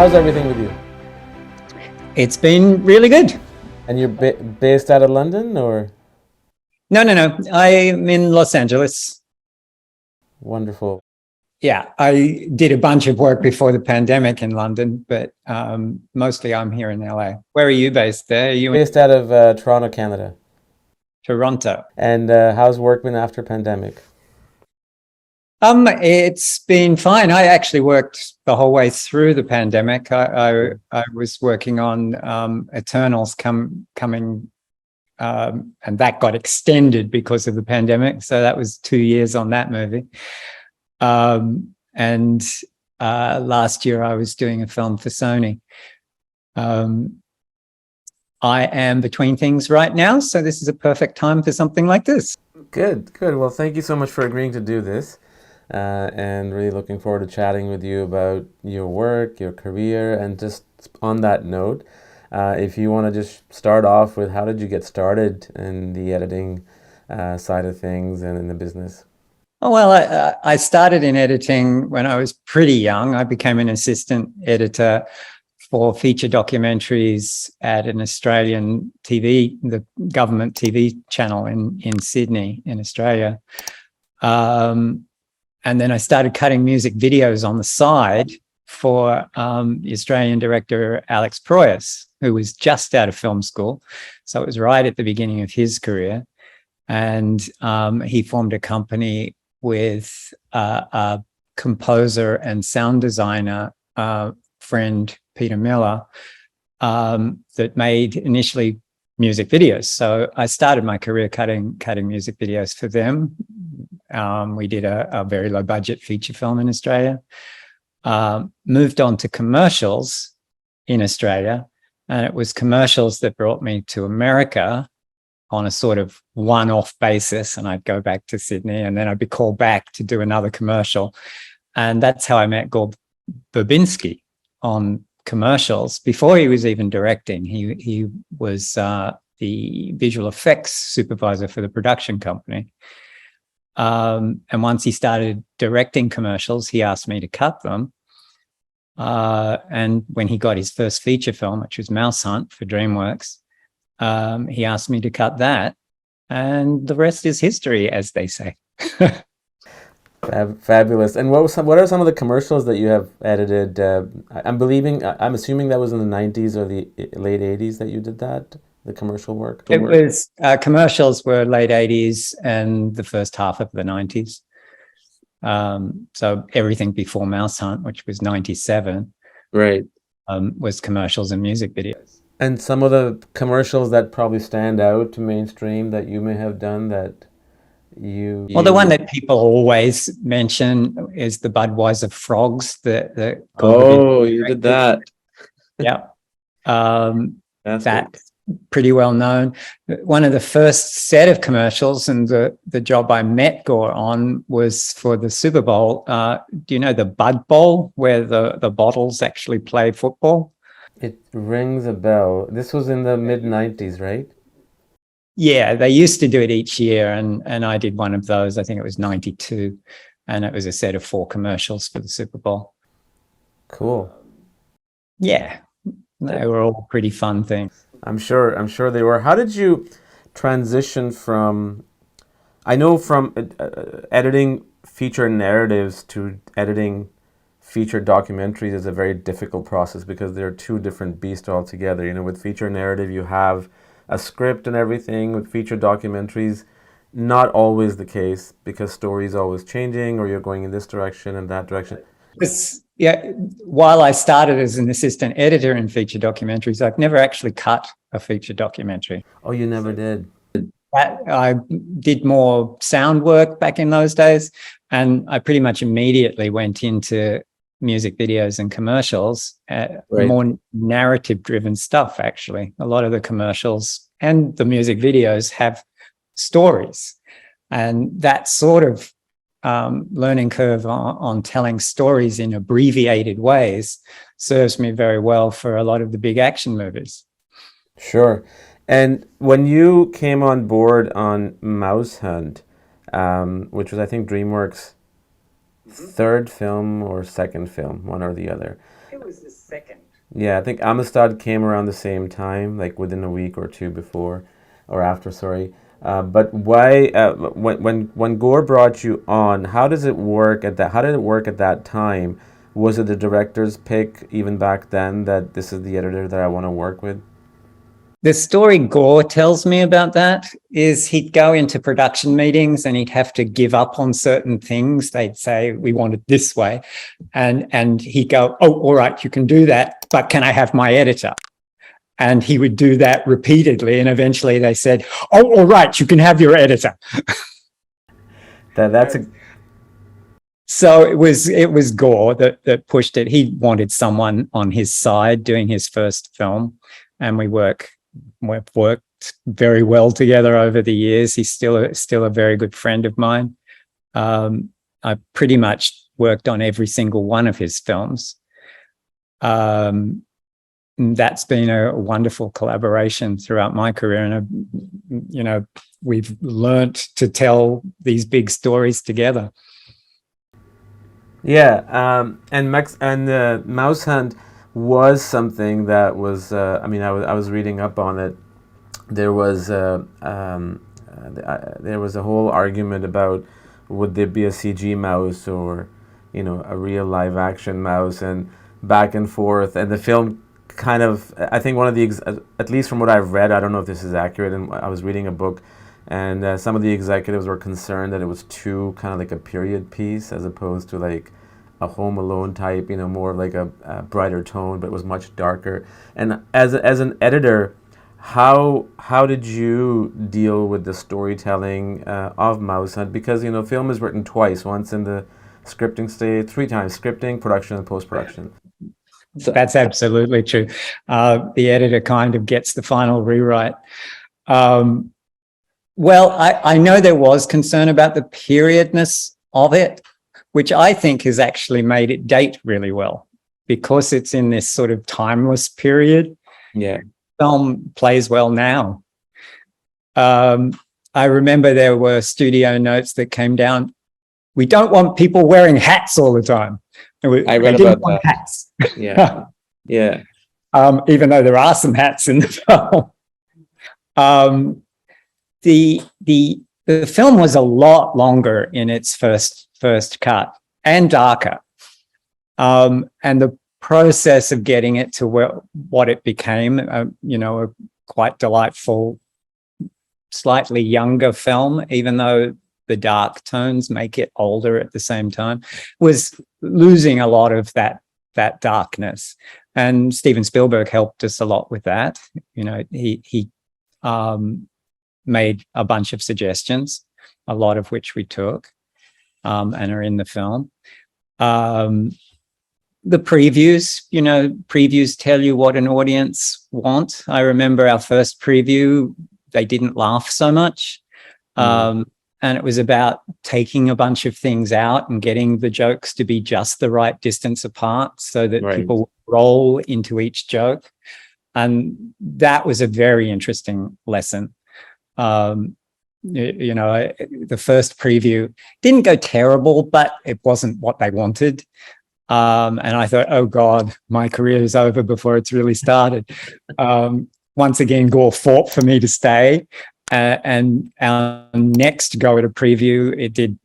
how's everything with you? It's been really good. And you're based out of London, or? No. I'm in Los Angeles. Wonderful. Yeah, I did a bunch of work before the pandemic in London, but mostly I'm here in LA. Where are you based there? Are you in Based out of Toronto, Canada. Toronto? And how's work been after pandemic? It's been fine. I actually worked the whole way through the pandemic. I was working on Eternals coming, and that got extended because of the pandemic. So that was 2 years on that movie. And last year I was doing a film for Sony. I am between things right now, so this is a perfect time for something like this. Good. Well, thank you so much for agreeing to do this. And really looking forward to chatting with you about your work, your career, and just on that note, if you want to just start off with how did you get started in the editing side of things and in the business? Oh, well, I started in editing when I was pretty young. I became an assistant editor for feature documentaries at an Australian TV, the government TV channel in Sydney, in Australia. And then I started cutting music videos on the side for the Australian director, Alex Proyas, who was just out of film school. So it was right at the beginning of his career. And he formed a company with a composer and sound designer friend, Peter Miller, that made initially music videos. So I started my career cutting music videos for them. We did a very low budget feature film in Australia, moved on to commercials in Australia. And it was commercials that brought me to America on a sort of one-off basis. And I'd go back to Sydney and then I'd be called back to do another commercial. And that's how I met Gore Verbinski on commercials. Before he was even directing, he was the visual effects supervisor for the production company. And once he started directing commercials, he asked me to cut them. And when he got his first feature film, which was MouseHunt for DreamWorks, he asked me to cut that. And the rest is history, as they say. Fabulous. And what are some of the commercials that you have edited? I'm assuming that was in the 90s or the late 80s that you did that, the commercial work? It was, commercials were late 80s and the first half of the 90s. So everything before MouseHunt, which was 97, right, was commercials and music videos. And some of the commercials that probably stand out to mainstream that you may have done that Well, the one that people always mention is the Budweiser Frogs. You did that. Yeah. That's pretty well known. One of the first set of commercials, and the job I met Gore on, was for the Super Bowl. Do you know the Bud Bowl, where the bottles actually play football? It rings a bell. This was in the mid-90s, right? Yeah, they used to do it each year, and I did one of those. I think it was 92, and it was a set of 4 commercials for the Super Bowl. Cool. Yeah, they were all pretty fun things. I'm sure they were. How did you transition from, I know from editing feature narratives to editing feature documentaries is a very difficult process because they're two different beasts altogether. You know, with feature narrative, you have a script and everything. With feature documentaries, not always the case because story is always changing, or you're going in this direction and that direction. Yeah, while I started as an assistant editor in feature documentaries, I've never actually cut a feature documentary. Oh, you never did? I did more sound work back in those days, and I pretty much immediately went into music videos and commercials, more narrative-driven stuff, actually. A lot of the commercials and the music videos have stories, and that sort of learning curve on telling stories in abbreviated ways serves me very well for a lot of the big action movies. Sure. And when you came on board on MouseHunt, which was, I think, DreamWorks' third film or second film, one or the other. was the second. Yeah, I think Amistad came around the same time, like within a week or two before, or after, sorry. But why, when Gore brought you on, how does it work at that? How did it work at that time? Was it the director's pick even back then that this is the editor that I want to work with? The story Gore tells me about that is he'd go into production meetings and he'd have to give up on certain things. They'd say, we want it this way. And he'd go, oh, all right, you can do that, but can I have my editor? And he would do that repeatedly. And eventually they said, oh, all right, you can have your editor. That's a So it was Gore that pushed it. He wanted someone on his side doing his first film. And we've worked very well together over the years. He's still a very good friend of mine. I pretty much worked on every single one of his films. That's been a wonderful collaboration throughout my career, and we've learnt to tell these big stories together. Yeah, and Mouse Hunt was something that was. I was reading up on it. There was there was a whole argument about would there be a CG mouse or a real live action mouse, and back and forth. And the film kind of, I think one of the at least from what I've read, I don't know if this is accurate. And I was reading a book, and some of the executives were concerned that it was too kind of like a period piece as opposed to like a Home Alone type, more like a brighter tone, but it was much darker. And as an editor, how did you deal with the storytelling of Mouse Hunt? Because film is written twice, once in the scripting stage, 3 times: scripting, production, and post-production. That's absolutely true. The editor kind of gets the final rewrite. Well, I know there was concern about the periodness of it, which I think has actually made it date really well because it's in this sort of timeless period. Yeah. Film plays well now. I remember there were studio notes that came down. We don't want people wearing hats all the time. I read about that. Hats. Yeah. Yeah. Even though there are some hats in the film. The film was a lot longer in its first cut and darker. And the process of getting it to what it became, a quite delightful, slightly younger film, even though the dark tones make it older at the same time, was losing a lot of that darkness. And Steven Spielberg helped us a lot with that. He made a bunch of suggestions, a lot of which we took and are in the film. The previews tell you what an audience wants. I remember our first preview, they didn't laugh so much. And it was about taking a bunch of things out and getting the jokes to be just the right distance apart so that people roll into each joke. And that was a very interesting lesson. The first preview didn't go terrible, but it wasn't what they wanted. And I thought, oh God, my career is over before it's really started. Once again, Gore fought for me to stay. And our next go at a preview, it did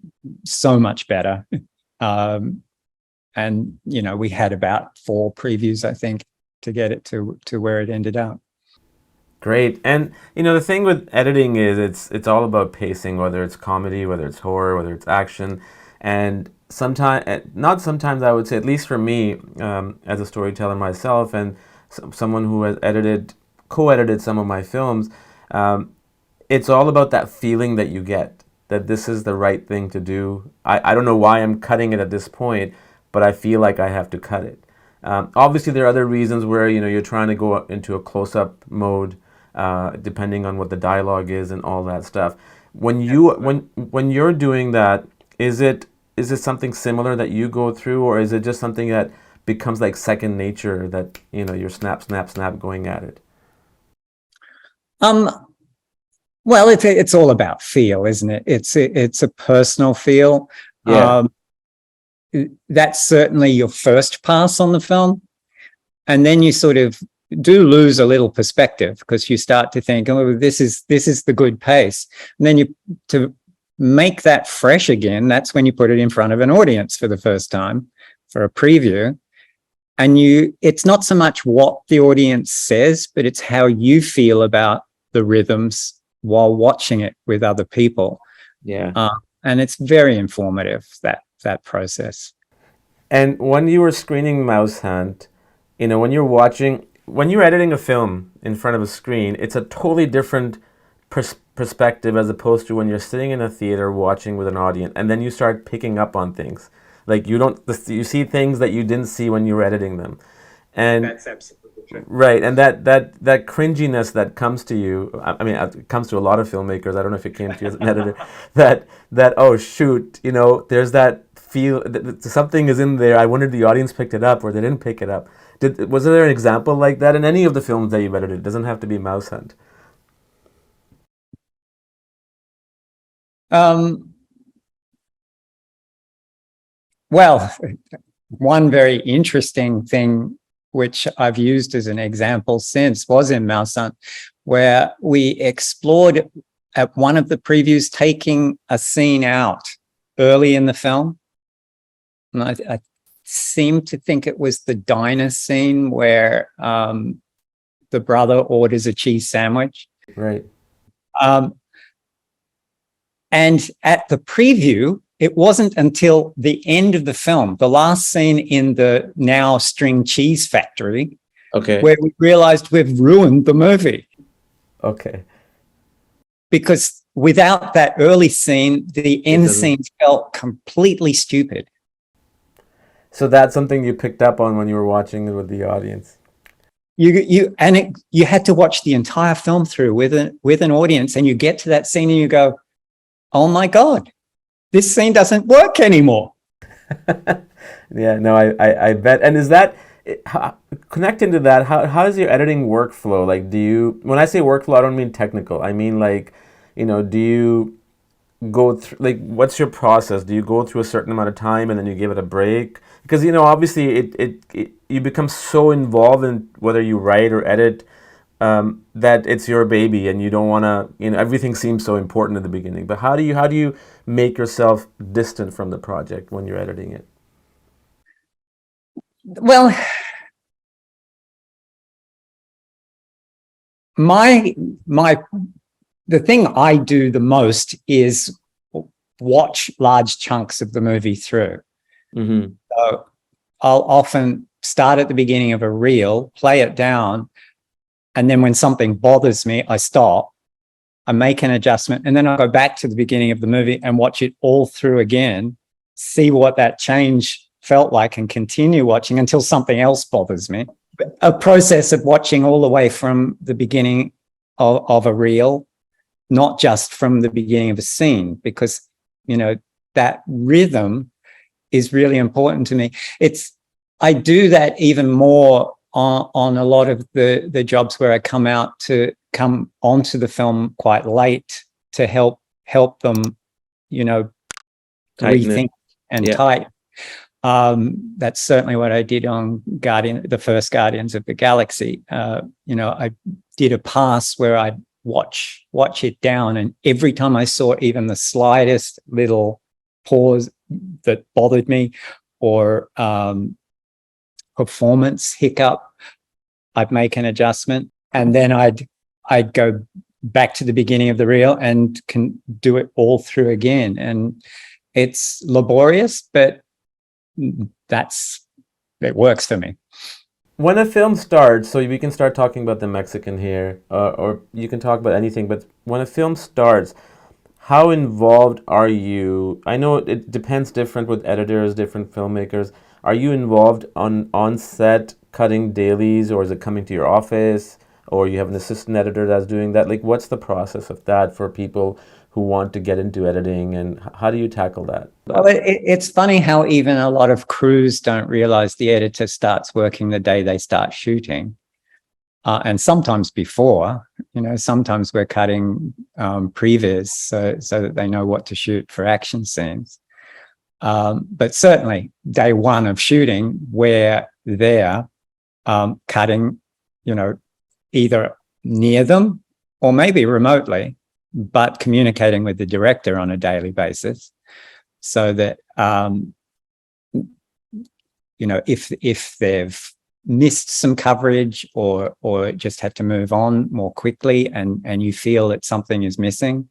so much better. And, we had about 4 previews, I think, to get it to where it ended up. Great. And, the thing with editing is it's all about pacing, whether it's comedy, whether it's horror, whether it's action. And not sometimes, I would say, at least for me, as a storyteller myself and someone who has co-edited some of my films, it's all about that feeling that you get, that this is the right thing to do. I don't know why I'm cutting it at this point, but I feel like I have to cut it. Obviously, there are other reasons where you're trying to go into a close-up mode, depending on what the dialogue is and all that stuff. When you're doing that, is it something similar that you go through, or is it just something that becomes like second nature, that you're snap, snap, snap going at it? Well, it's all about feel, isn't it? It's a personal feel. Yeah. That's certainly your first pass on the film. and then you sort of do lose a little perspective because you start to think, oh, this is the good pace. And then to make that fresh again, that's when you put it in front of an audience for the first time for a preview. And it's not so much what the audience says, but it's how you feel about the rhythms while watching it with other people. Yeah. And it's very informative, that process. And when you were screening MouseHunt, when you're editing a film in front of a screen, it's a totally different perspective as opposed to when you're sitting in a theater watching with an audience, and then you start picking up on things. Like you see things that you didn't see when you were editing them. And that's absolutely true. Right, and that cringiness that comes to you, I mean, it comes to a lot of filmmakers. I don't know if it came to you as an editor. that oh shoot, there's that feel that something is in there. I wondered the audience picked it up or they didn't pick it up. Was there an example like that in any of the films that you've edited? It doesn't have to be MouseHunt. Well, one very interesting thing which I've used as an example since was in MouseHunt, where we explored at one of the previews taking a scene out early in the film. And I seem to think it was the diner scene where the brother orders a cheese sandwich. Right. And at the preview, it wasn't until the end of the film, the last scene in the now string cheese factory, where we realized we've ruined the movie. Okay. Because without that early scene, the end scene felt completely stupid. So that's something you picked up on when you were watching it with the audience. You had to watch the entire film through with an audience, and you get to that scene and you go, oh my God, this scene doesn't work anymore. Yeah, no, I bet. And is that, connecting to that, how is your editing workflow? Like, when I say workflow, I don't mean technical. I mean, like, do you go through, like, what's your process? Do you go through a certain amount of time and then you give it a break? Because, obviously you become so involved in whether you write or edit that it's your baby and you don't want to, everything seems so important at the beginning. But how do you make yourself distant from the project when you're editing it? Well, the thing I do the most is watch large chunks of the movie through. Mm-hmm. So I'll often start at the beginning of a reel, play it down, and then when something bothers me, I stop, I make an adjustment, and then I go back to the beginning of the movie and watch it all through again, see what that change felt like, and continue watching until something else bothers me. A process of watching all the way from the beginning of a reel, not just from the beginning of a scene, because, that rhythm is really important to me. I do that even more on a lot of the jobs where I come onto the film quite late to help them, rethink and tighten. That's certainly what I did on the first Guardians of the Galaxy. I did a pass where I'd watch it down, and every time I saw even the slightest little pause that bothered me or performance hiccup, I'd make an adjustment, and then I'd go back to the beginning of the reel and can do it all through again. And it's laborious, but it works for me. When a film starts, so we can start talking about the Mexican here, or you can talk about anything, but when a film starts, how involved are you? I know it depends different with editors, different filmmakers. Are you involved on set cutting dailies, or is it coming to your office, or you have an assistant editor that's doing that? Like, what's the process of that for people who want to get into editing, and how do you tackle that? Well, it's funny how even a lot of crews don't realize the editor starts working the day they start shooting. And sometimes before, sometimes we're cutting previs so that they know what to shoot for action scenes. But certainly day one of shooting, we're there cutting, either near them or maybe remotely, but communicating with the director on a daily basis, so that if they've missed some coverage or just had to move on more quickly, and you feel that something is missing,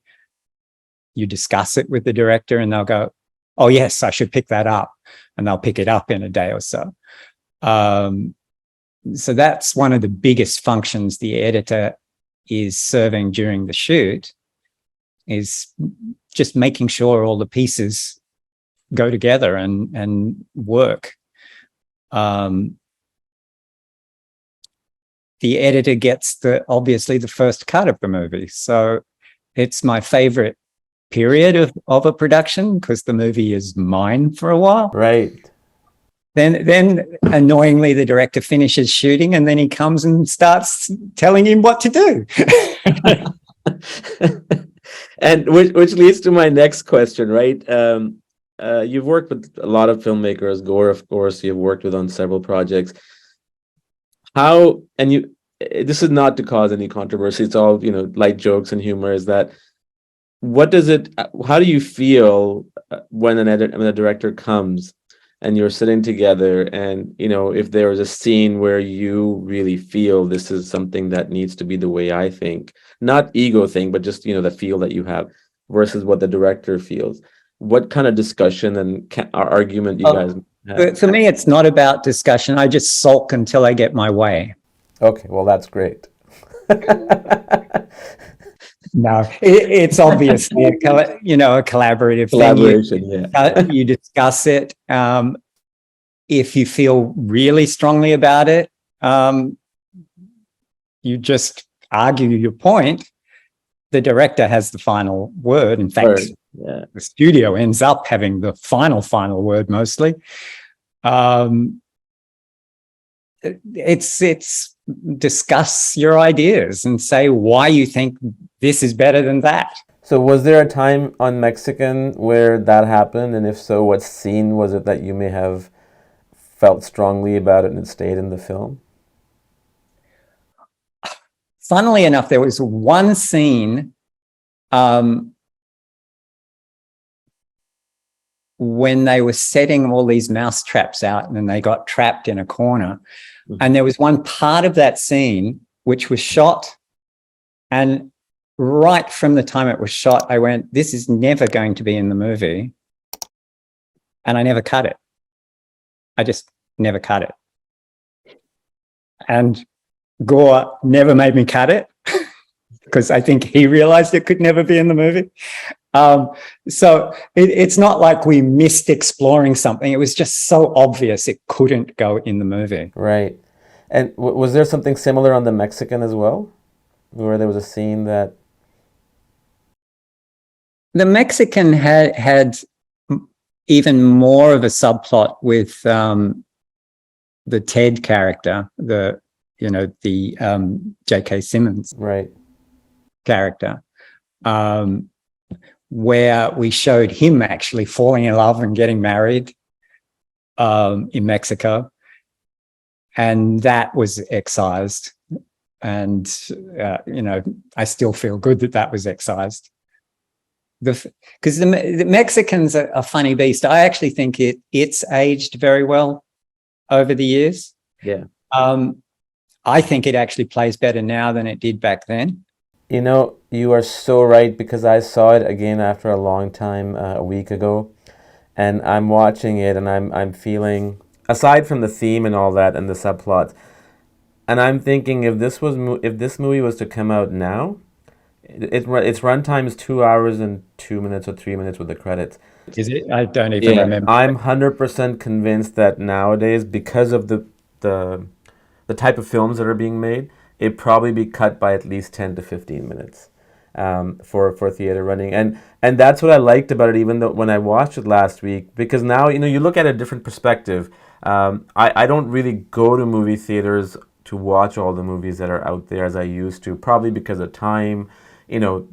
you discuss it with the director and they'll go, oh yes, I should pick that up, and they'll pick it up in a day or so. So that's one of the biggest functions the editor is serving during the shoot, is just making sure all the pieces go together and work. The editor gets obviously the first cut of the movie. So it's my favorite period of a production, because the movie is mine for a while. Right. Then annoyingly, the director finishes shooting and then he comes and starts telling him what to do. And which leads to my next question, right? You've worked with a lot of filmmakers, Gore, of course, you've worked with on several projects. This is not to cause any controversy, it's all, light jokes and humor, is that, how do you feel when a director comes and you're sitting together and, if there was a scene where you really feel this is something that needs to be the way I think, not ego thing, but just, the feel that you have versus what the director feels, what kind of discussion and argument you guys have? For me, it's not about discussion. I just sulk until I get my way. Okay, well, that's great. No, it's obviously a collaborative collaboration. Thing. You discuss it. If you feel really strongly about it, you just argue your point. The director has the final word. In fact, the studio ends up having the final word mostly. It's discuss your ideas and say why you think this is better than that. So was there a time on Mexican where that happened? And if so, what scene was it that you may have felt strongly about it and it stayed in the film? Funnily enough, there was one scene when they were setting all these mouse traps out and then they got trapped in a corner. Mm-hmm. And there was one part of that scene which was shot, and right from the time it was shot, I went, this is never going to be in the movie. And I never cut it. I just never cut it. And Gore never made me cut it because I think he realized it could never be in the movie. So it's not like we missed exploring something. It was just so obvious it couldn't go in the movie. Right. And was there something similar on the Mexican as well, where there was a scene that... The Mexican had even more of a subplot with the Ted character, the J.K. Simmons character, where we showed him actually falling in love and getting married in Mexico. And that was excised. And, I still feel good that was excised. Because the Mexicans are a funny beast. I actually think it's aged very well over the years. Yeah. I think it actually plays better now than it did back then. You are so right, because I saw it again after a long time, a week ago, and I'm watching it and I'm feeling, aside from the theme and all that and the subplots, and I'm thinking if this movie was to come out now, its runtime is 2 hours and 2 minutes or 3 minutes with the credits. Is it? I don't even remember. I'm 100% convinced that nowadays, because of the type of films that are being made, it'd probably be cut by at least 10 to 15 minutes for theater running. And that's what I liked about it, even though when I watched it last week, because now, you look at a different perspective. I don't really go to movie theaters to watch all the movies that are out there as I used to, probably because of time, your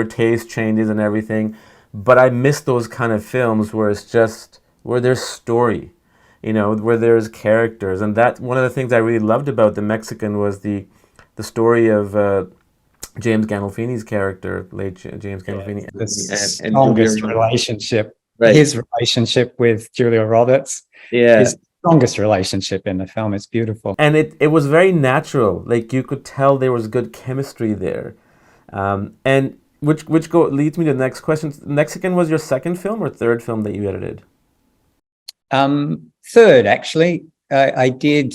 taste changes and everything. But I miss those kind of films where it's just, where there's story. where there's characters. And that one of the things I really loved about The Mexican was the story of James Gandolfini's character, late James Gandolfini. The And Julia strongest Roberts. relationship, Right. his relationship with Julia Roberts Yeah. is the strongest relationship in the film. It's beautiful. And it was very natural. Like, you could tell there was good chemistry there. And which leads me to the next question. Mexican was your second film or third film that you edited? Third, actually. I did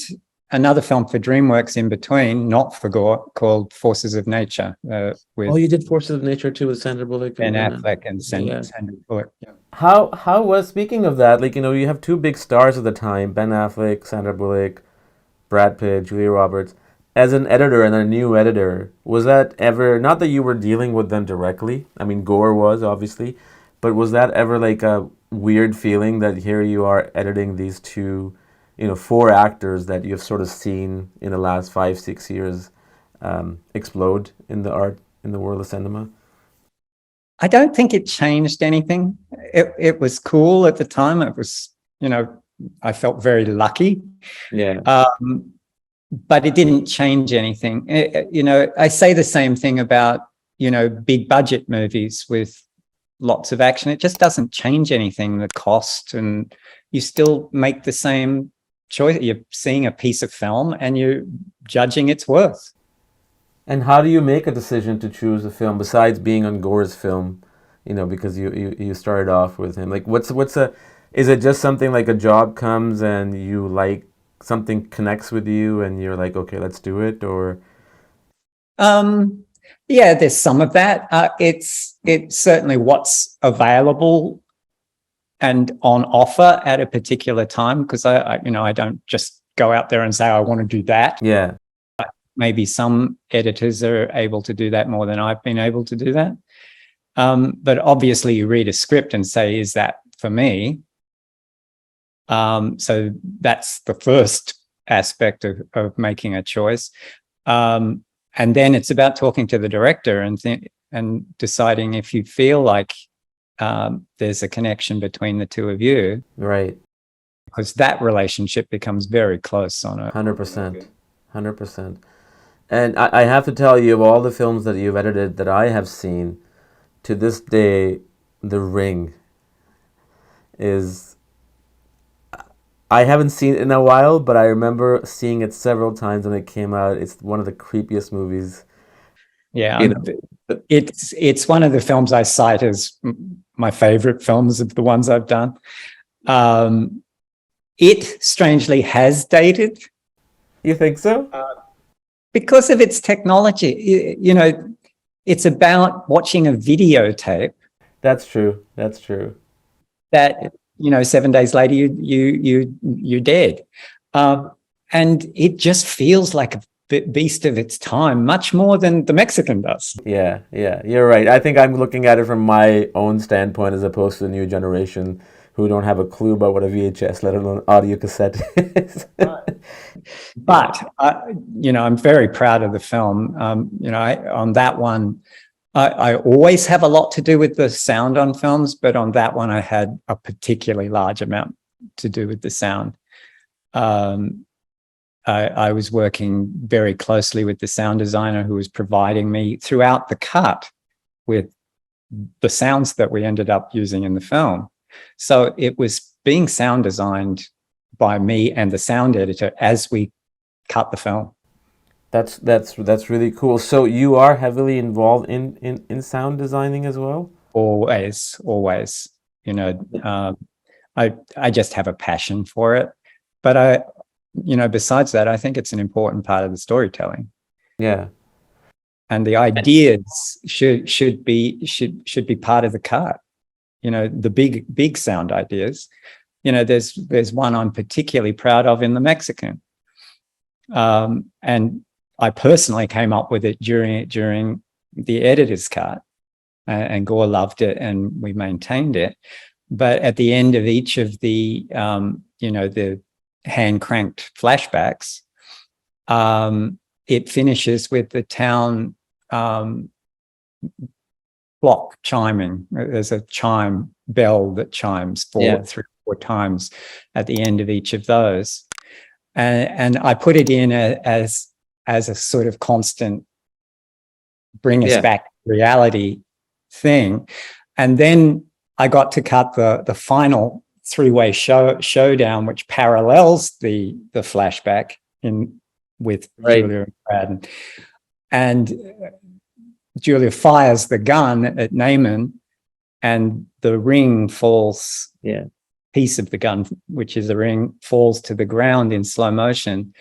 another film for DreamWorks in between, not for Gore, called Forces of Nature, with You did Forces of Nature too with Sandra Bullock. Ben Affleck and Yeah. Sandra Bullock. Yeah. How was, speaking of that, like, you have two big stars at the time, Ben Affleck, Sandra Bullock, Brad Pitt, Julia Roberts. As an editor and a new editor, was that ever, not that you were dealing with them directly, I mean, Gore was, obviously, but was that ever like a weird feeling that here you are editing these two, four actors that you've sort of seen in the last 5-6 years explode in the world of cinema? I don't think it changed anything. It was cool at the time. It was, I felt very lucky. Yeah. But it didn't change anything. I say the same thing about, big budget movies with lots of action. It just doesn't change anything, the cost, and you still make the same choice. You're seeing a piece of film and you're judging its worth. And how do you make a decision to choose a film besides being on Gore's film? Because you started off with him. Like, is it just something like a job comes and you like something connects with you and you're like, okay, let's do it? Or yeah, there's some of that. It's certainly what's available and on offer at a particular time, because I don't just go out there and say I want to do that. Yeah. Maybe some editors are able to do that more than I've been able to do that. But obviously you read a script and say, is that for me? So that's the first aspect of making a choice. And then it's about talking to the director and deciding if you feel like there's a connection between the two of you. Right. Because that relationship becomes very close on it. 100%. 100%. And I have to tell you, of all the films that you've edited that I have seen, to this day, The Ring is... I haven't seen it in a while, but I remember seeing it several times when it came out. It's one of the creepiest movies. Yeah, it's one of the films I cite as my favorite films of the ones I've done. It strangely has dated. You think so? Because of its technology. It's about watching a videotape. That's true. That's true. That 7 days later you're dead, and it just feels like a beast of its time, much more than The Mexican does. Yeah, you're right. I think I'm looking at it from my own standpoint as opposed to the new generation who don't have a clue about what a VHS, let alone audio cassette is. But I'm very proud of the film. On that one, I always have a lot to do with the sound on films, but on that one I had a particularly large amount to do with the sound. I was working very closely with the sound designer who was providing me throughout the cut with the sounds that we ended up using in the film. So it was being sound designed by me and the sound editor as we cut the film. That's really cool. So you are heavily involved in sound designing as well? Always. I just have a passion for it. But besides that, I think it's an important part of the storytelling. Yeah. And the ideas should be part of the cut. The big sound ideas. There's one I'm particularly proud of in The Mexican. And I personally came up with it during the editor's cut, and Gore loved it, and we maintained it. But at the end of each of the the hand cranked flashbacks, it finishes with the town clock chiming. There's a chime bell that chimes forward through 4 times at the end of each of those. And I put it in as a sort of constant bring us back to reality thing. And then I got to cut the final 3-way showdown, which parallels the flashback with Julia and Brad. And Julia fires the gun at Naaman, and the ring falls. Piece of the gun, which is a ring, falls to the ground in slow motion.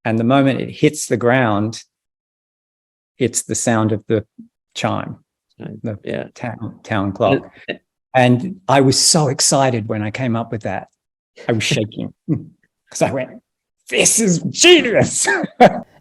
And the moment it hits the ground, it's the sound of the chime, the town clock. And I was so excited when I came up with that. I was shaking because I went, "This is genius!"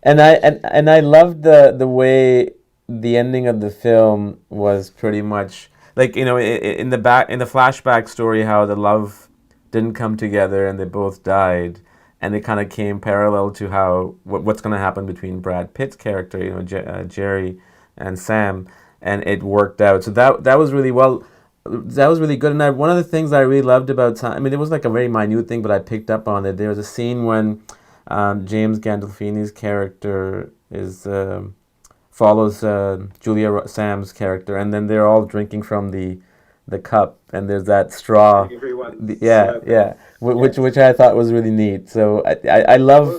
And I loved the way the ending of the film was pretty much like, you know, in the flashback story, how the love didn't come together and they both died, and it kind of came parallel to how what's going to happen between Brad Pitt's character, you know, Jerry and Sam, and it worked out. So that was really well. That was really good. And one of the things I really loved about, I mean, it was like a very minute thing, but I picked up on it. There was a scene when James Gandolfini's character follows Julia Sam's character, and then they're all drinking from the cup, and there's that straw. Which I thought was really neat. So I love.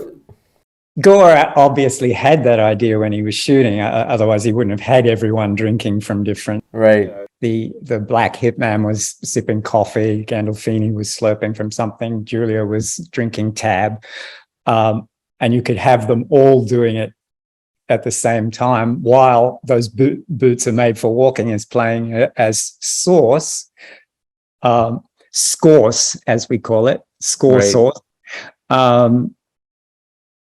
Gore obviously had that idea when he was shooting. Otherwise, he wouldn't have had everyone drinking from different. Right. The black hitman was sipping coffee. Gandolfini was slurping from something. Julia was drinking tab, and you could have them all doing it at the same time while those boots are made for walking is playing as source, scorce, as we call it, source.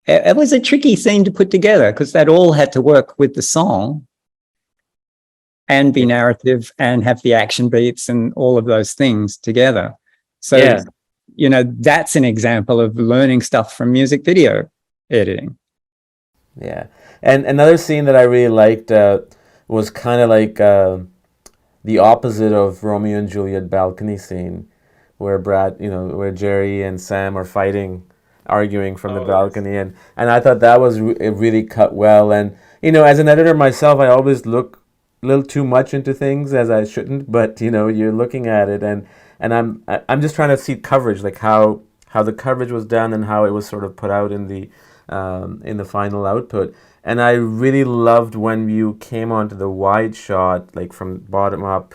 It was a tricky scene to put together because that all had to work with the song and be narrative and have the action beats and all of those things together. So, you know, that's an example of learning stuff from music video editing. Yeah. And another scene that I really liked was kind of like the opposite of Romeo and Juliet balcony scene, where where Jerry and Sam are fighting, arguing from the balcony, and I thought that was it really cut well. And you know, as an editor myself, I always look a little too much into things, as I shouldn't. But you know, you're looking at it, and I'm just trying to see coverage, like how the coverage was done and how it was sort of put out in the final output. And I really loved when you came onto the wide shot, like from bottom up,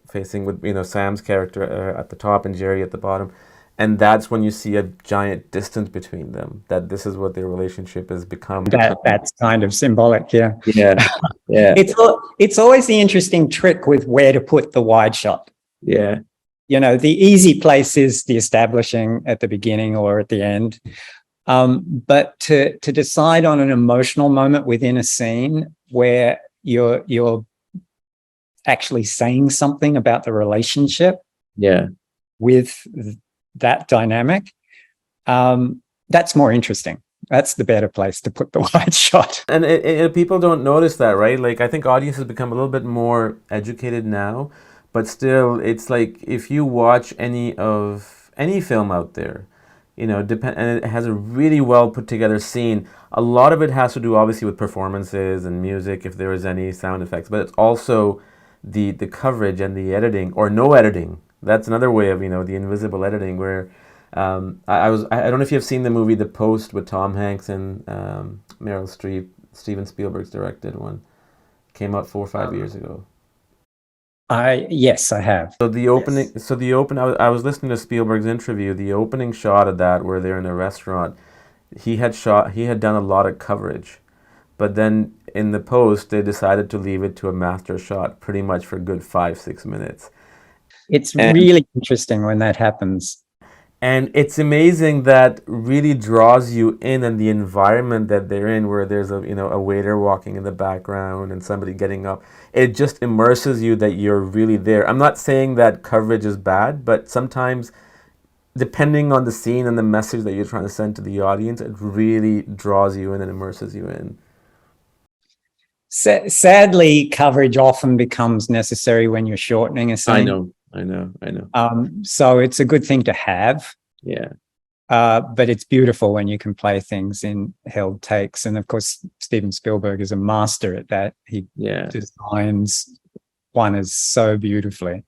facing with, you know, Sam's character at the top and Jerry at the bottom. And that's when you see a giant distance between them, that this is what their relationship has become. That's kind of symbolic, yeah. Yeah. It's always the interesting trick with where to put the wide shot. Yeah. You know, the easy place is the establishing at the beginning or at the end. But to decide on an emotional moment within a scene where you're actually saying something about the relationship with that dynamic, that's more interesting. That's the better place to put the wide shot. And people don't notice that, right? Like, I think audiences become a little bit more educated now, but still, it's like if you watch any film out there, you know, and it has a really well put together scene. A lot of it has to do obviously with performances and music, if there is any sound effects, but it's also the coverage and the editing, or no editing. That's another way of, you know, the invisible editing, where I don't know if you've seen the movie The Post with Tom Hanks and Meryl Streep. Steven Spielberg's directed one. Came out 4 or 5 years ago. Yes, I have. So the opening, I was listening to Spielberg's interview. The opening shot of that, where they're in a restaurant, he had done a lot of coverage, but then in the post they decided to leave it to a master shot, pretty much for a good 5-6 minutes. It's really interesting when that happens. And it's amazing, that really draws you in, and the environment that they're in, where there's a waiter walking in the background and somebody getting up. It just immerses you that you're really there. I'm not saying that coverage is bad, but sometimes, depending on the scene and the message that you're trying to send to the audience, it really draws you in and immerses you in. Sadly, coverage often becomes necessary when you're shortening a scene. I know. I know. So it's a good thing to have. Yeah. But it's beautiful when you can play things in held takes. And of course, Steven Spielberg is a master at that. He designs one so beautifully.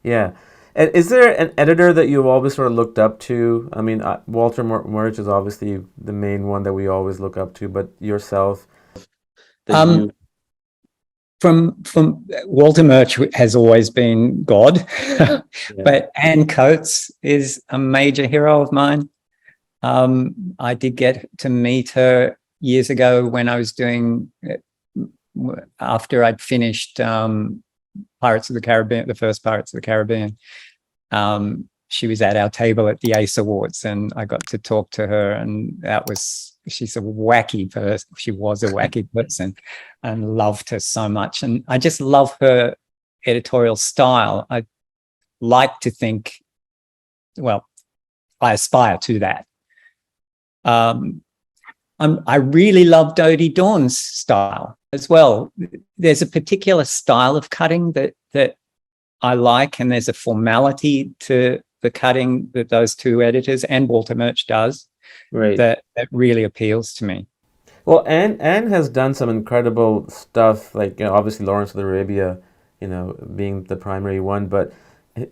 Yeah. And is there an editor that you've always sort of looked up to? I mean, Walter Murch is obviously the main one that we always look up to, but yourself? From Walter Murch has always been God, but Anne Coates is a major hero of mine. I did get to meet her years ago when I was doing, after I'd finished Pirates of the Caribbean, the first Pirates of the Caribbean. She was at our table at the Ace Awards, and I got to talk to her, and she's a wacky person. She was a wacky person, and loved her so much. And I just love her editorial style. I like to think, well, I aspire to that. I really love Dodie Dawn's style as well. There's a particular style of cutting that I like, and there's a formality to the cutting that those two editors and Walter Murch does, right, that really appeals to me. Well, Anne has done some incredible stuff, like, obviously Lawrence of Arabia, being the primary one, but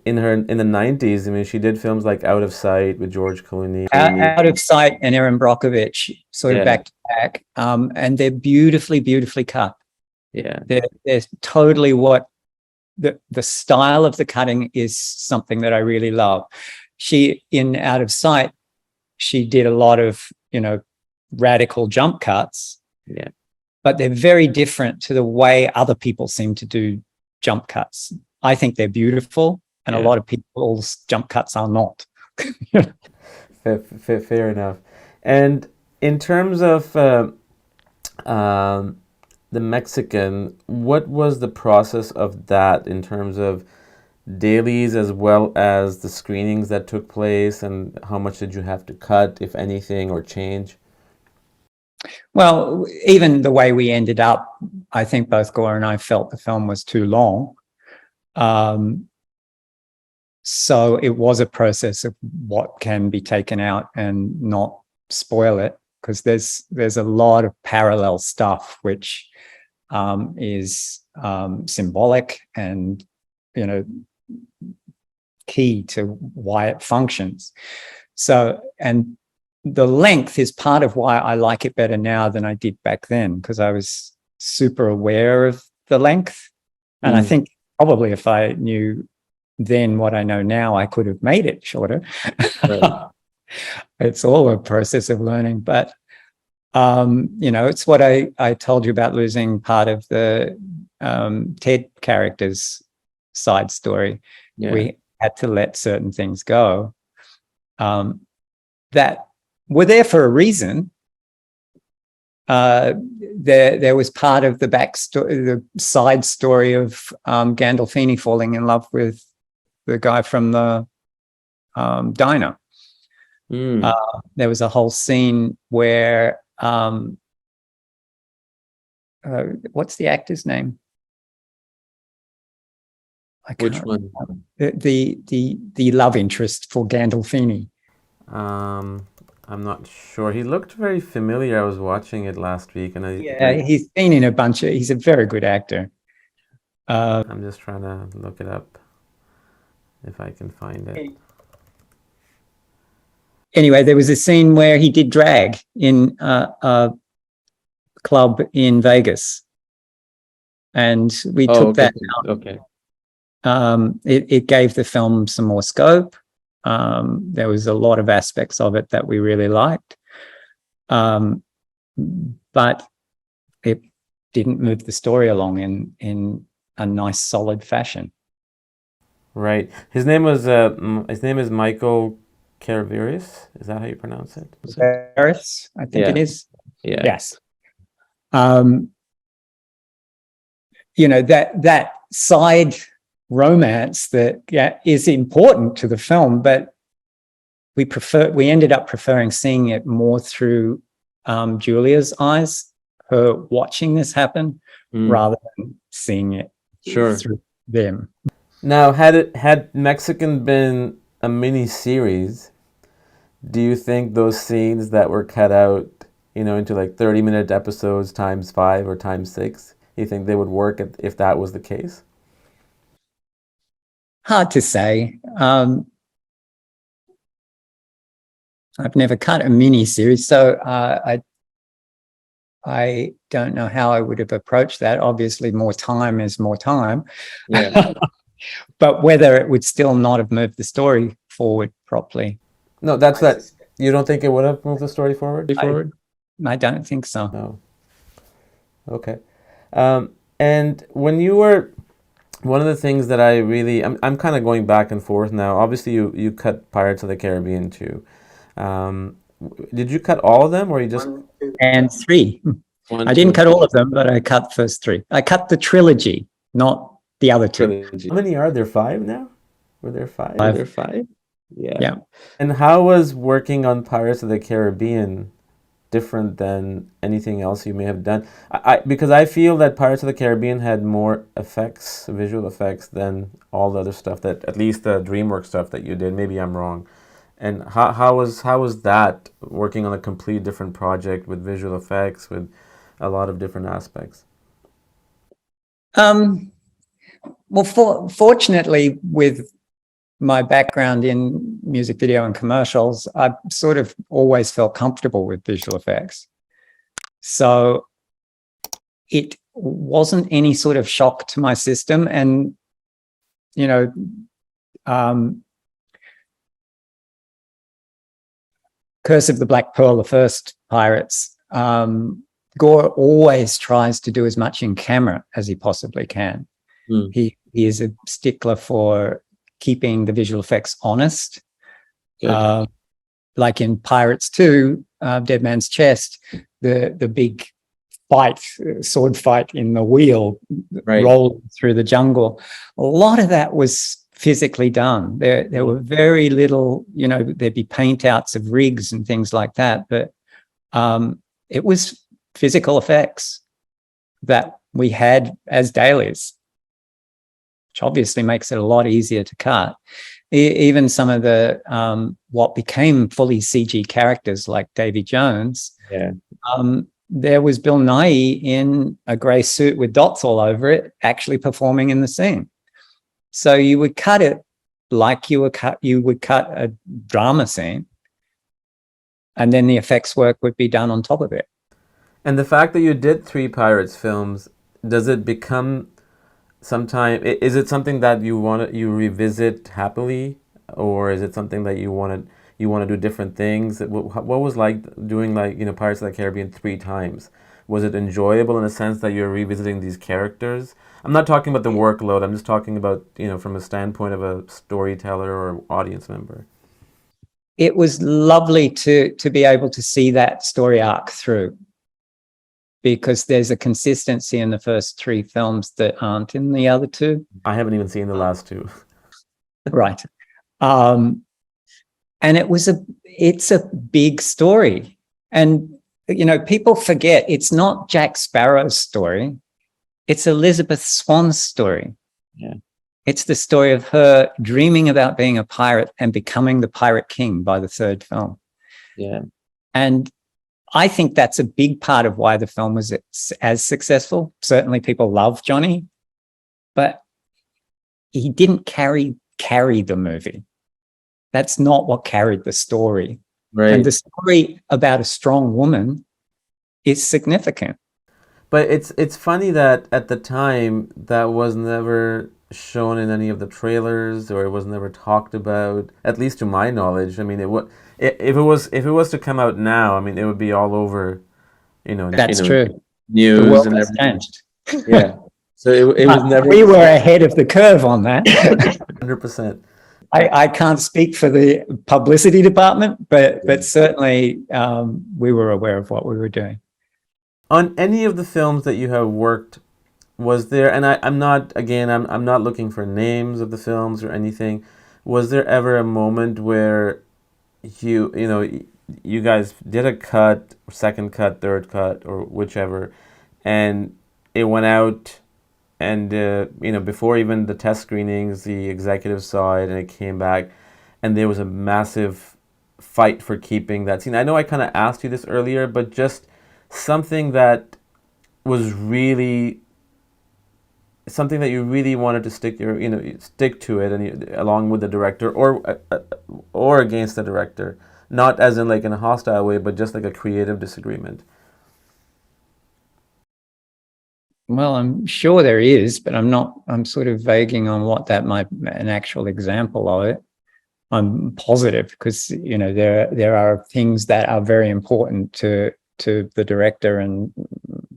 in the 90s, I mean, she did films like Out of Sight with George Clooney. Out of Sight and Erin Brockovich, sort of back to back, and they're beautifully cut. Yeah, they're totally what the style of the cutting is, something that I really love. In Out of Sight, she did a lot of radical jump cuts. Yeah, but they're very different to the way other people seem to do jump cuts. I think they're beautiful, and a lot of people's jump cuts are not. Fair enough. And in terms of the Mexican, what was the process of that in terms of dailies as well as the screenings that took place, and how much did you have to cut, if anything, or change? Well, even the way we ended up, I think both Gore and I felt the film was too long. So it was a process of what can be taken out and not spoil it, because there's a lot of parallel stuff which is symbolic and key to why it functions. So, and the length is part of why I like it better now than I did back then, because I was super aware of the length. And I think probably if I knew then what I know now, I could have made it shorter. Right. It's all a process of learning. But, it's what I told you about losing part of the Ted character's side story. Yeah. We had to let certain things go that were there for a reason. There was part of the backstory, the side story of Gandolfini falling in love with the guy from the diner. There was a whole scene where what's the actor's name? Which one? The love interest for Gandolfini. I'm not sure. He looked very familiar. I was watching it last week, and he's been in a bunch of. He's a very good actor. I'm just trying to look it up if I can find it. Anyway, there was a scene where he did drag in a club in Vegas, and we took that out. Okay. It gave the film some more scope. There was a lot of aspects of it that we really liked, but it didn't move the story along in a nice, solid fashion. Right. His name is Michael Caraveris. Is that how you pronounce it? Caraveris, I think it is. Yeah. Yes. That side romance that is important to the film, but we ended up preferring seeing it more through Julia's eyes, her watching this happen, rather than seeing it through them. Now, had Mexican been a mini series, do you think those scenes that were cut out, into like 30-minute episodes times 5 or times 6, you think they would work if that was the case? Hard to say. I've never cut a mini series, so I don't know how I would have approached that. Obviously, more time is more time. Yeah. But whether it would still not have moved the story forward properly. No, that's that. You don't think it would have moved the story forward? I don't think so. No. Okay. And when you were, one of the things that I'm kind of going back and forth now. Obviously, you cut Pirates of the Caribbean too. Did you cut all of them, or you just? 1, 2, and 3. One, I didn't two, cut all of them, but I cut the first 3. I cut the trilogy, not the other 2. trilogy. How many are there? 5 now? Were there 5? Are there 5? Yeah. Yeah. And how was working on Pirates of the Caribbean different than anything else you may have done? Because I feel that Pirates of the Caribbean had more effects, visual effects, than all the other stuff that, at least the DreamWorks stuff that you did. Maybe I'm wrong. And how was that, working on a complete different project with visual effects, with a lot of different aspects? Well, fortunately, with my background in music video and commercials, I sort of always felt comfortable with visual effects. So it wasn't any sort of shock to my system. And, Curse of the Black Pearl, the first Pirates, Gore always tries to do as much in camera as he possibly can. He is a stickler for keeping the visual effects honest. Like in Pirates 2, Dead Man's Chest, the big sword fight in the wheel, rolled through the jungle. A lot of that was physically done. There were very little, there'd be paint outs of rigs and things like that, but it was physical effects that we had as dailies, which obviously makes it a lot easier to cut. Even some of the what became fully CG characters like Davy Jones, there was Bill Nighy in a grey suit with dots all over it, actually performing in the scene. So you would cut it like you would cut a drama scene, and then the effects work would be done on top of it. And the fact that you did 3 Pirates films, does it become is it something that you revisit happily, or is it something that you want to do different things? What was like doing Pirates of the Caribbean 3 times? Was it enjoyable in a sense that you're revisiting these characters? I'm not talking about the workload. I'm just talking about, from a standpoint of a storyteller or audience member. It was lovely to be able to see that story arc through, because there's a consistency in the first 3 films that aren't in the other 2. I haven't even seen the last 2. Right. And it's a big story. And, people forget it's not Jack Sparrow's story. It's Elizabeth Swann's story. Yeah. It's the story of her dreaming about being a pirate and becoming the Pirate King by the 3rd film. Yeah. And I think that's a big part of why the film was as successful. Certainly people love Johnny, but he didn't carry the movie. That's not what carried the story. Right. And the story about a strong woman is significant. But it's funny that at the time that was never shown in any of the trailers, or it was never talked about, at least to my knowledge. I mean, if it was to come out now, I mean, it would be all over, That's true. News the world and has everything. changed. Yeah. So it was never. We were ahead of the curve on that. 100%. I can't speak for the publicity department, but certainly we were aware of what we were doing. On any of the films that you have worked, was there, and I'm not looking for names of the films or anything, was there ever a moment where you guys did a second cut, third cut, or whichever, and it went out and you know, before even the test screenings, the executive saw it and it came back, and there was a massive fight for keeping that scene. I know I kind of asked you this earlier, but just something that was really something that you really wanted to stick your, you know, stick to it, and you, along with the director, or against the director, not as in like in a hostile way, but just like a creative disagreement. Well, I'm sure there is, but I'm sort of vaguing on what that might, an actual example of it. I'm positive because, you know, there are things that are very important to the director and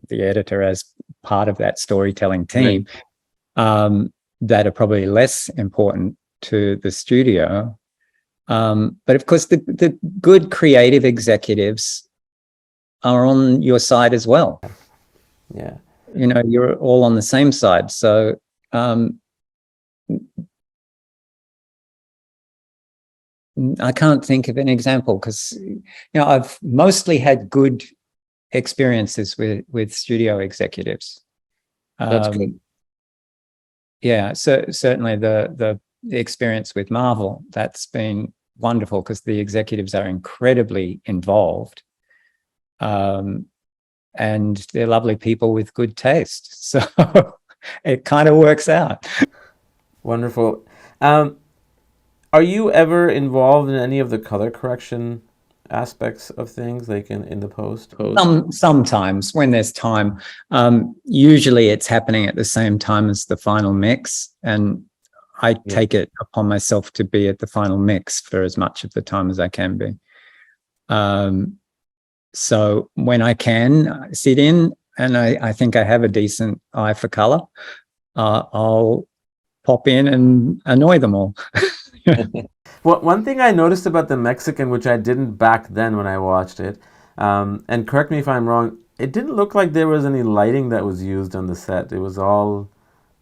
the editor as part of that storytelling team, that are probably less important to the studio. But of course, the good creative executives are on your side as well. Yeah. You know, you're all on the same side. So I can't think of an example because, you know, I've mostly had good experiences with studio executives. That's good. Yeah, so certainly the experience with Marvel, that's been wonderful because the executives are incredibly involved. And they're lovely people with good taste. So it kind of works out. Wonderful. Are you ever involved in any of the color correction aspects of things, like in the post? Sometimes when there's time. Usually it's happening at the same time as the final mix, and I take it upon myself to be at the final mix for as much of the time as I can be. So when I can sit in, and I think I have a decent eye for color, I'll pop in and annoy them all. Well, one thing I noticed about the Mexican, which I didn't back then when I watched it, and correct me if I'm wrong, it didn't look like there was any lighting that was used on the set. It was all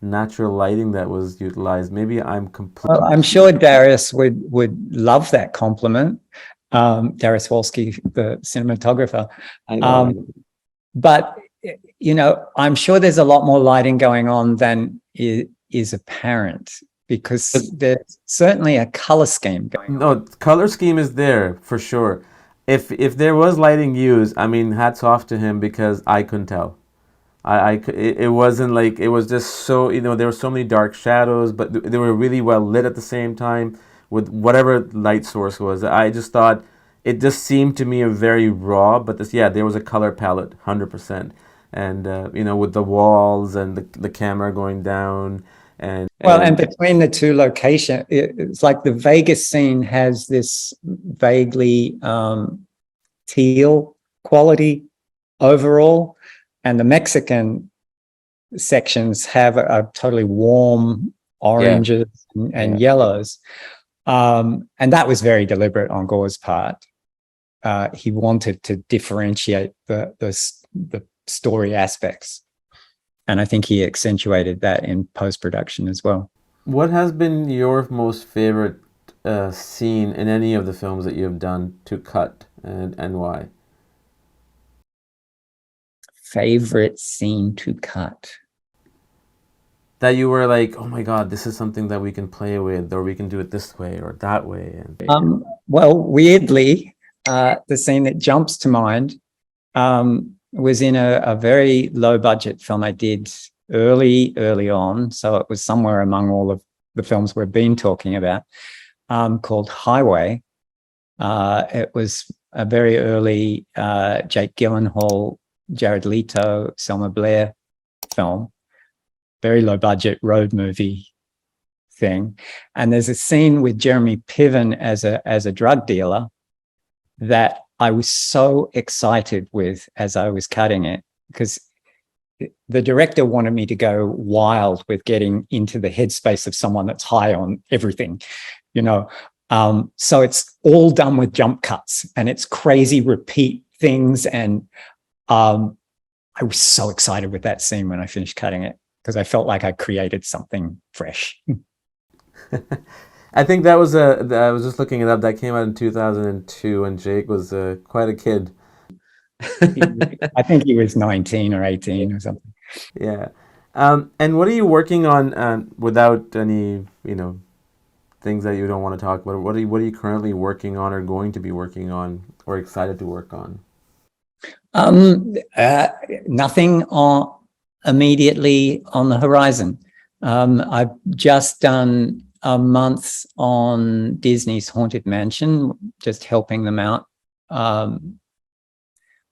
natural lighting that was utilized. Maybe I'm completely... Well, I'm sure Darius would love that compliment. Darius Wolski, the cinematographer. I know. But, you know, I'm sure there's a lot more lighting going on than is apparent, because there's certainly a color scheme going on. No, color scheme is there for sure. If there was lighting used, I mean, hats off to him, because I couldn't tell. It wasn't like, it was just so, you know, there were so many dark shadows, but they were really well lit at the same time with whatever light source was. I just thought it just seemed to me a very raw, but this, yeah, there was a color palette, 100%. And, you know, with the walls and the camera going down. And between the two locations, it's like the Vegas scene has this vaguely teal quality overall, and the Mexican sections have a totally warm oranges and yellows. And that was very deliberate on Gore's part. He wanted to differentiate the story aspects. And I think he accentuated that in post-production as well. What has been your most favorite scene in any of the films that you have done to cut, and why? Favorite scene to cut? That you were like, oh my God, this is something that we can play with, or we can do it this way or that way. Well, weirdly, the scene that jumps to mind was in a very low budget film I did early on. So it was somewhere among all of the films we've been talking about, called Highway. It was a very early Jake Gyllenhaal, Jared Leto, Selma Blair film, very low budget road movie thing. And there's a scene with Jeremy Piven as a drug dealer that I was so excited with as I was cutting it, because the director wanted me to go wild with getting into the headspace of someone that's high on everything, you know. So it's all done with jump cuts, and it's crazy repeat things. And I was so excited with that scene when I finished cutting it, because I felt like I created something fresh. I think that was I was just looking it up. That came out in 2002, and Jake was quite a kid. I think he was 19 or 18 or something. Yeah. And what are you working on without any, things that you don't want to talk about? What are you currently working on or going to be working on or excited to work on? Nothing immediately on the horizon. I've just done a month on Disney's Haunted Mansion, just helping them out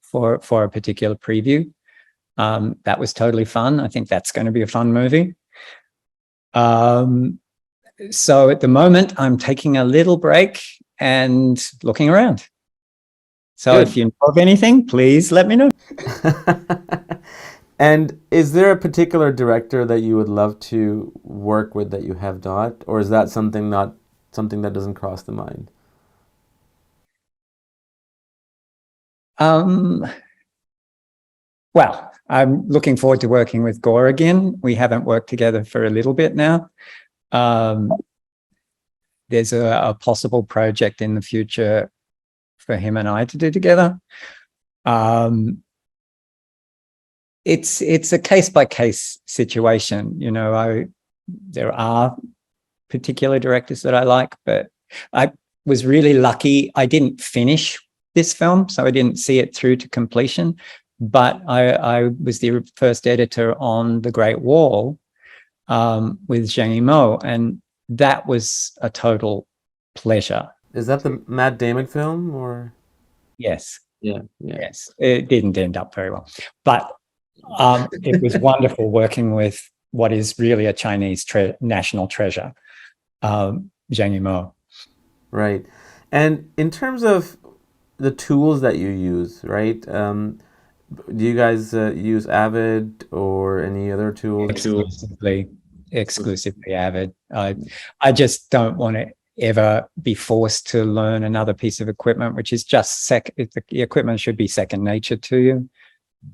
for a particular preview. That was totally fun. I think that's going to be a fun movie. So at the moment, I'm taking a little break and looking around. So Good. if you know of anything, please let me know. And is there a particular director that you would love to work with that you have not, or is that something that doesn't cross the mind? Well, I'm looking forward to working with Gore again. We haven't worked together for a little bit now. There's a possible project in the future for him and I to do together. It's a case-by-case situation. There are particular directors that I like, but I was really lucky. I didn't finish this film, so I didn't see it through to completion. But I was the first editor on The Great Wall with Zhang Yimou, and that was a total pleasure. Is that the Matt Damon film or? Yes. Yeah. Yes. It didn't end up very well, but it was wonderful working with what is really a Chinese national treasure, Zhang Yimou. Right. And in terms of the tools that you use, right? Do you guys use Avid or any other tools? Exclusively Avid. I just don't want to ever be forced to learn another piece of equipment, which is just the equipment should be second nature to you,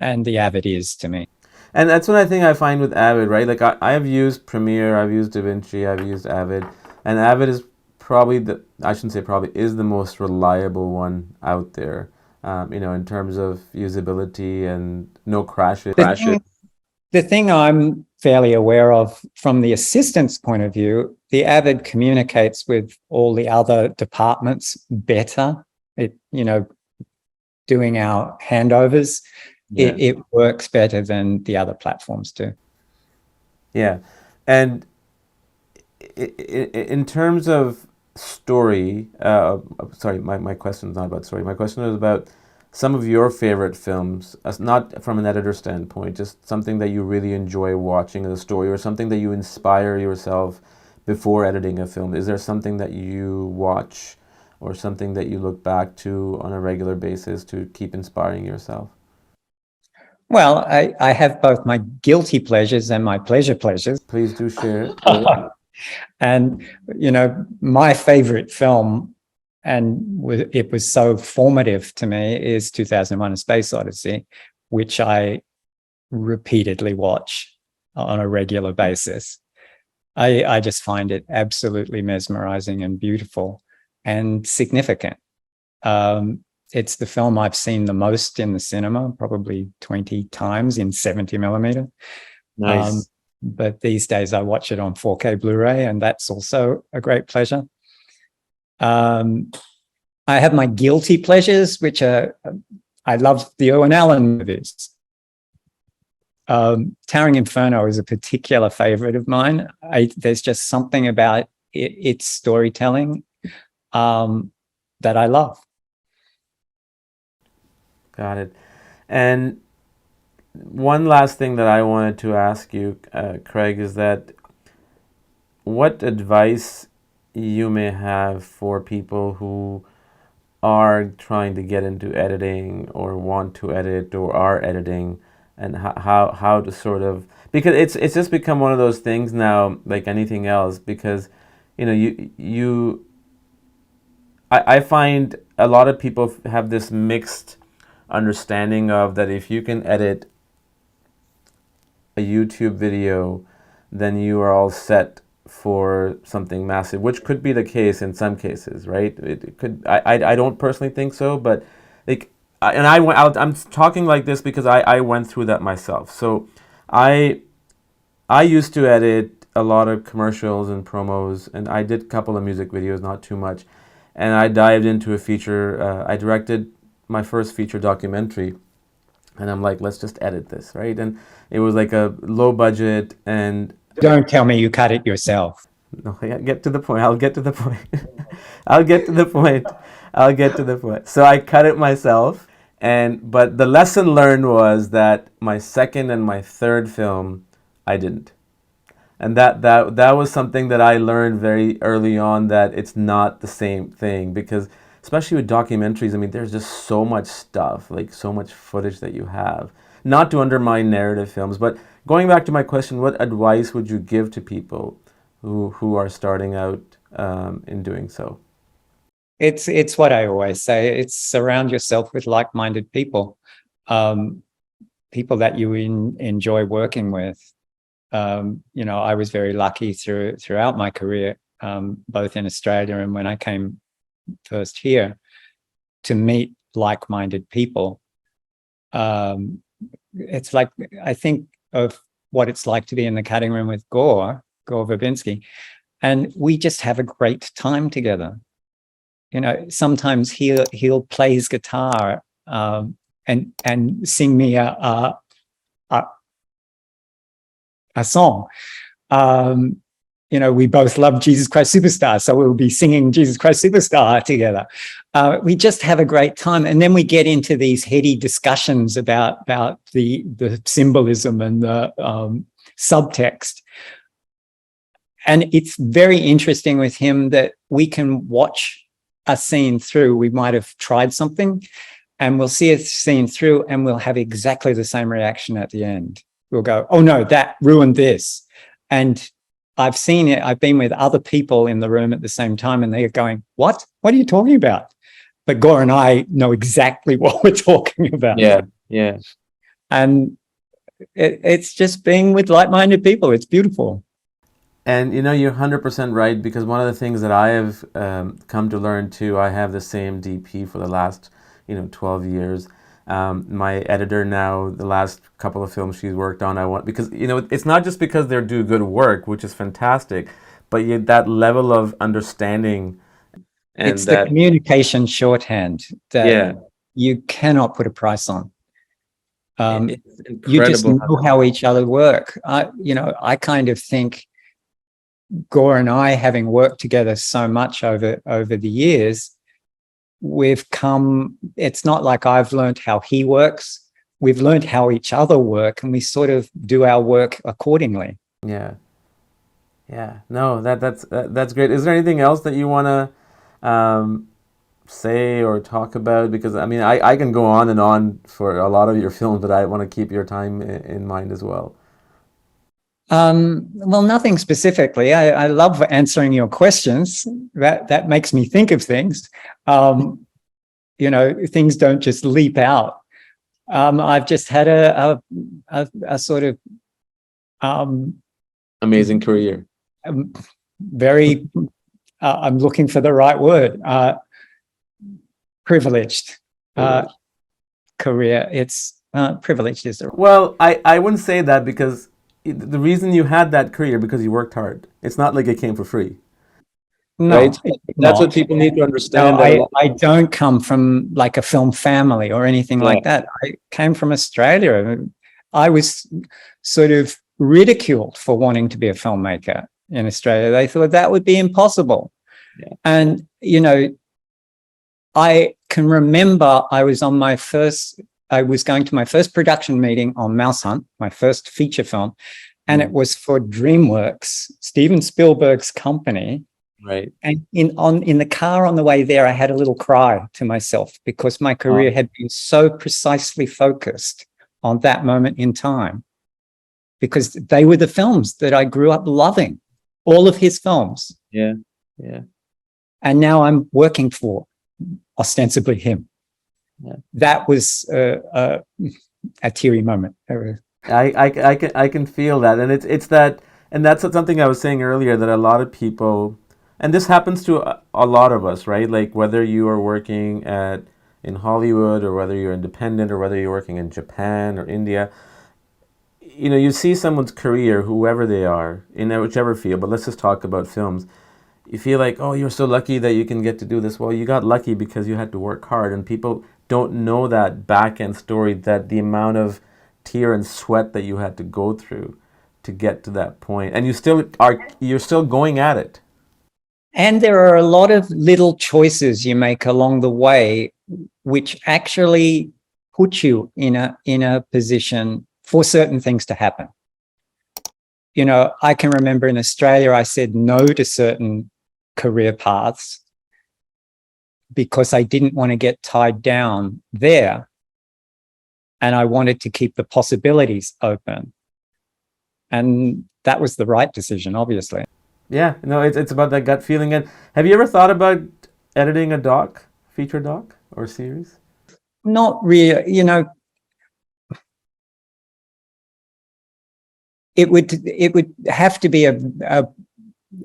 and the Avid is to me. And that's what I think I find with Avid, right? Like I have used Premiere, I've used DaVinci, I've used Avid, and Avid is probably is the most reliable one out there. In terms of usability and no crashes. The thing I'm fairly aware of from the assistant's point of view, the Avid communicates with all the other departments better. Doing our handovers, Yeah. it works better than the other platforms do. Yeah. And in terms of story, sorry, my question is not about story. My question is about some of your favorite films, not from an editor standpoint, just something that you really enjoy watching as a story, or something that you inspire yourself before editing a film. Is there something that you watch or something that you look back to on a regular basis to keep inspiring yourself? Well, I have both my guilty pleasures and my pleasure pleasures. Please do share. And, my favorite film, and it was so formative to me, is 2001: A Space Odyssey, which I repeatedly watch on a regular basis. I just find it absolutely mesmerizing and beautiful and significant. It's the film I've seen the most in the cinema, probably 20 times in 70 millimeter. Nice. But these days I watch it on 4K Blu-ray, and that's also a great pleasure. I have my guilty pleasures, which are, I love the Owen Allen movies. Towering Inferno is a particular favorite of mine. There's just something about its storytelling that I love. Got it. And one last thing that I wanted to ask you, Craig, is that what advice you may have for people who are trying to get into editing or want to edit or are editing, and how to sort of, because it's just become one of those things now, like anything else, because I find a lot of people have this mixed understanding of that if you can edit a YouTube video, then you are all set for something massive, which could be the case in some cases, right? It could. I don't personally think so, but like, I'm talking like this because I went through that myself. So I I used to edit a lot of commercials and promos, and I did a couple of music videos, not too much. And I dived into a feature. I directed my first feature documentary, and I'm like, let's just edit this, right? And it was like a low budget, and Don't tell me you cut it yourself. no, get to the point. I'll get to the point. I'll get to the point. I'll get to the point. So I cut it myself, but the lesson learned was that my second and my third film, I didn't. And that was something that I learned very early on, that it's not the same thing, because especially with documentaries, I mean, there's just so much stuff, like so much footage that you have. Not to undermine narrative films, but going back to my question, what advice would you give to people who are starting out in doing so? It's what I always say. It's surround yourself with like-minded people, people that you enjoy working with. You know, I was very lucky throughout my career, both in Australia and when I came first here, to meet like-minded people. It's like, I think of what it's like to be in the cutting room with Gore Verbinski, and we just have a great time together. You know, sometimes he'll play his guitar and sing me a song. You know, we both love Jesus Christ Superstar, so we'll be singing Jesus Christ Superstar together. We just have a great time, and then we get into these heady discussions about the symbolism and the subtext. And it's very interesting with him that we can watch a scene through. We might have tried something, and we'll see a scene through, and we'll have exactly the same reaction at the end. We'll go, oh no, that ruined this. And I've seen it. I've been with other people in the room at the same time, and they're going, what are you talking about? But Gore and I know exactly what we're talking about. Yeah, yeah. And it's just being with like-minded people. It's beautiful. And you know, you're 100% right, because one of the things that I have come to learn too, I have the same DP for the last 12 years. My editor now, the last couple of films she's worked on, because it's not just because they do good work, which is fantastic, but that level of understanding, and it's the communication shorthand that you cannot put a price on. You just know how each other work. I kind of think Gore and I, having worked together so much over the years, we've come, it's not like I've learned how he works. We've learned how each other work, and we sort of do our work accordingly. Yeah. No, that's great. Is there anything else that you want to say or talk about? Because I mean, I can go on and on for a lot of your films, but I want to keep your time in mind as well. Well, nothing specifically. I love answering your questions. That makes me think of things. Things don't just leap out. I've just had a sort of amazing career. Very, I'm looking for the right word. Privileged career. It's privileged is the well. I wouldn't say that, because the reason you had that career because you worked hard. It's not like it came for free. No, right? That's what people need to understand. No, I don't come from like a film family or anything like that. I came from Australia. I was sort of ridiculed for wanting to be a filmmaker in Australia. They thought that would be impossible. Yeah. And, I can remember I was going to my first production meeting on MouseHunt, my first feature film, and it was for DreamWorks, Steven Spielberg's company. Right. And in the car on the way there, I had a little cry to myself, because my career had been so precisely focused on that moment in time, because they were the films that I grew up loving, all of his films. Yeah. And now I'm working for ostensibly him. Yeah. That was a teary moment. I can feel that, and it's that, and that's something I was saying earlier, that a lot of people, and this happens to a lot of us, right? Like whether you are working in Hollywood, or whether you're independent, or whether you're working in Japan or India, you know, you see someone's career, whoever they are, in whichever field, but let's just talk about films. You feel like, oh, you're so lucky that you can get to do this. Well, you got lucky because you had to work hard, and people don't know that back end story, that the amount of tear and sweat that you had to go through to get to that point. And you're still going at it. And there are a lot of little choices you make along the way, which actually put you in a position for certain things to happen. You know, I can remember in Australia, I said no to certain career paths because I didn't want to get tied down there. And I wanted to keep the possibilities open. And that was the right decision, obviously. Yeah, no, it's about that gut feeling. And have you ever thought about editing a feature doc or series? Not really, you know, it would have to be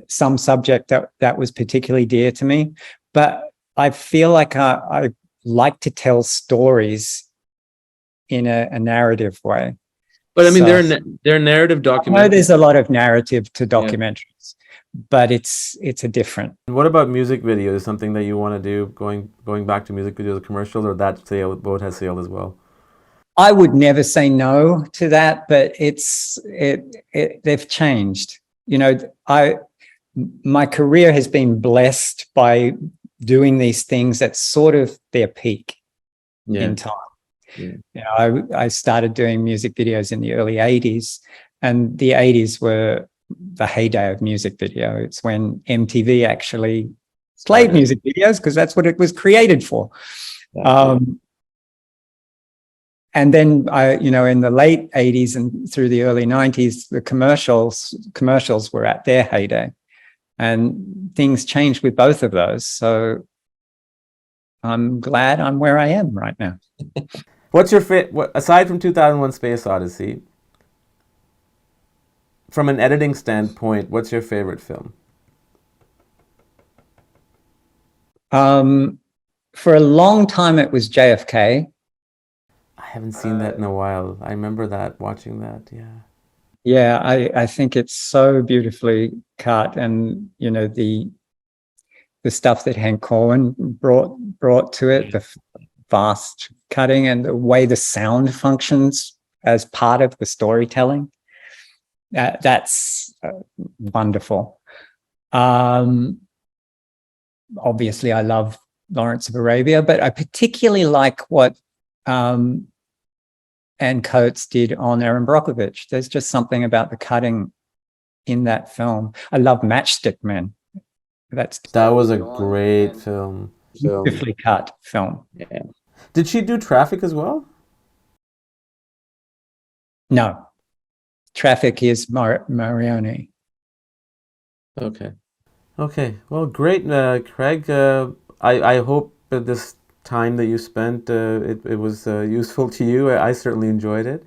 some subject that was particularly dear to me, but I feel like I like to tell stories in a narrative way. But I mean, they're narrative documentaries. I know there's a lot of narrative to documentaries, but it's a different. What about music videos? Something that you want to do, going back to music videos, commercials, or that boat has sailed as well? I would never say no to that, but they've changed. You know, my career has been blessed by doing these things at sort of their peak in time. Yeah. You know, I started doing music videos in the early 80s, and the 80s were the heyday of music video. It's when MTV actually played music videos because that's what it was created for. And then you know, in the late 80s and through the early 90s, the commercials were at their heyday, and things changed with both of those. So I'm glad I'm where I am right now. What's your aside from 2001: Space Odyssey? From an editing standpoint, what's your favorite film? For a long time, it was JFK. I haven't seen that in a while. I remember watching that. Yeah. Yeah, I think it's so beautifully cut, and you know the stuff that Hank Corwin brought to it, the fast cutting and the way the sound functions as part of the storytelling. That's wonderful. Obviously, I love Lawrence of Arabia, but I particularly like what Ann Coates did on Erin Brockovich. There's just something about the cutting in that film. I love Matchstick Men. That was a great film. Beautifully cut film. Yeah. Did she do Traffic as well? No. Traffic is Marioni. Okay. Well, great, Craig. I hope that this time that you spent, it was useful to you. I certainly enjoyed it.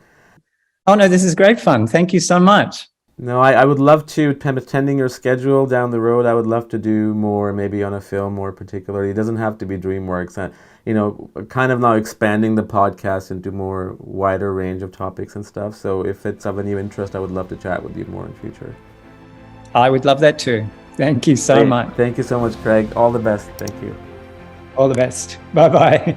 Oh, no, this is great fun. Thank you so much. No, I would love to, attending your schedule down the road, I would love to do more, maybe on a film more particularly. It doesn't have to be DreamWorks. You know, kind of now expanding the podcast into more wider range of topics and stuff. So if it's of any interest, I would love to chat with you more in future. I would love that too. Thank you so much. Thank you so much, Craig. All the best. Thank you. All the best. Bye-bye.